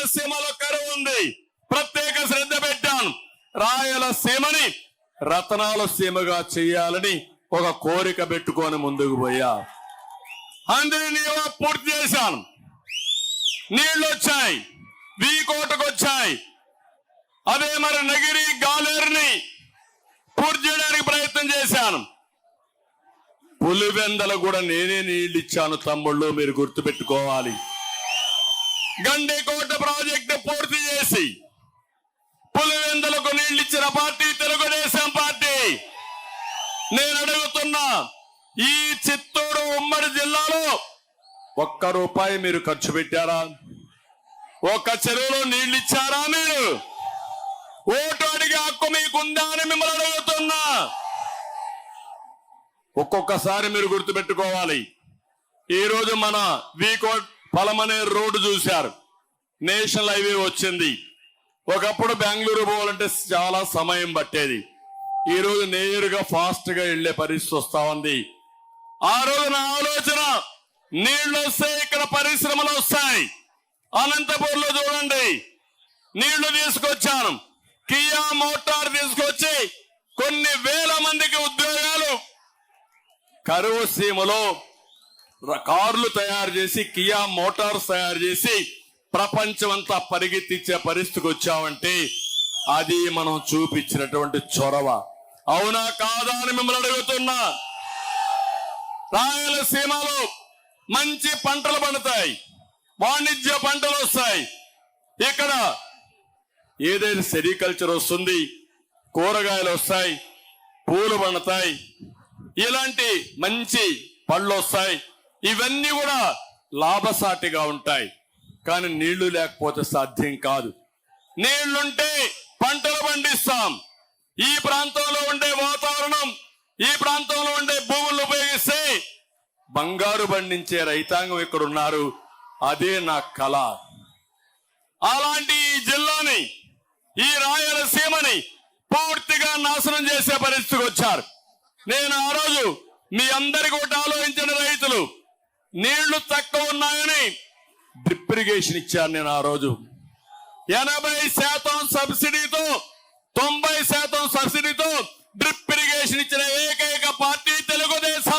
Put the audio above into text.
రాయలసీమలో కరువు ఉంది, ప్రత్యేక శ్రద్ధ పెట్టాను. రాయలసీమని రతనాల సీమగా చేయాలని ఒక కోరిక పెట్టుకొని ముందుకు పోయా. అందరినీ పూర్తి చేశాను. నీళ్లు వచ్చాయి, వీకోటకు వచ్చాయి. అదే మరి నగిరి గాలేరుని పూర్తి చేయడానికి ప్రయత్నం చేశాను. పులివెందల కూడా నేనే నీళ్లు ఇచ్చాను తమ్ముళ్ళు, మీరు గుర్తుపెట్టుకోవాలి. గండికోట ప్రాజెక్టు పూర్తి చేసి పులివెందలకు నీళ్లు ఇచ్చిన పార్టీ తెలుగుదేశం పార్టీ. నేను అడుగుతున్నా, ఈ చిత్తూరు ఉమ్మడి జిల్లాలో ₹1 మీరు ఖర్చు పెట్టారా? ఒక చెరువులో నీళ్లు ఇచ్చారా? మీరు ఓటు అడిగే హక్కు మీకుందా అని మిమ్మల్ని అడుగుతున్నా. ఒక్కొక్కసారి మీరు గుర్తుపెట్టుకోవాలి. ఈ రోజు మన వీకోట్ పలమనే రోడ్డు చూశారు, నేషనల్ హైవే వచ్చింది. ఒకప్పుడు బెంగళూరు పోవాలంటే చాలా సమయం పట్టేది. ఈ రోజు నేరుగా ఫాస్ట్ గా వెళ్లే పరిస్థితి వస్తా ఉంది. ఆ రోజు నా ఆలోచన, నీళ్లు వస్తే ఇక్కడ పరిశ్రమలు వస్తాయి. అనంతపూర్లో చూడండి, నీళ్లు తీసుకొచ్చాను. కియా మోటార్ తీసుకొచ్చి కొన్ని వేల మందికి ఉద్యోగాలు. కరువు సీమలో కార్లు తయారు చేసి, కియా మోటార్స్ తయారు చేసి ప్రపంచం అంతా పరిగెత్తించే పరిస్థితికి వచ్చామంటే అది మనం చూపించినటువంటి చొరవ. అవునా కాదా అని మిమ్మల్ని అడుగుతున్నా. రాయలసీమలో మంచి పంటలు పండుతాయి, వాణిజ్య పంటలు వస్తాయి. ఇక్కడ ఏదైతే సెరికల్చర్ వస్తుంది, కూరగాయలు వస్తాయి, పూలు పండుతాయి, ఇలాంటి మంచి పళ్ళు వస్తాయి. ఇవన్నీ కూడా లాభసాటిగా ఉంటాయి. కానీ నీళ్లు లేకపోతే సాధ్యం కాదు. నీళ్లుంటే పంటలు పండిస్తాం. ఈ ప్రాంతంలో ఉండే వాతావరణం, ఈ ప్రాంతంలో ఉండే భూములు ఉపయోగిస్తే బంగారు పండించే రైతాంగం ఇక్కడ ఉన్నారు. అదే నా కళ. అలాంటి ఈ జిల్లాని, ఈ రాయలసీమని పూర్తిగా నాశనం చేసే పరిస్థితికి వచ్చారు. నేను ఆ రోజు మీ అందరికీ ఒకటి ఆలోచించిన రైతులు, నీళ్లు తక్కువ ఉన్నాయని డ్రిప్ ఇరిగేషన్ ఇచ్చాను. నేను ఆ రోజు 80% సబ్సిడీతో, 90% సబ్సిడీతో డ్రిప్ ఇరిగేషన్ ఇచ్చిన ఏకైక పార్టీ తెలుగుదేశం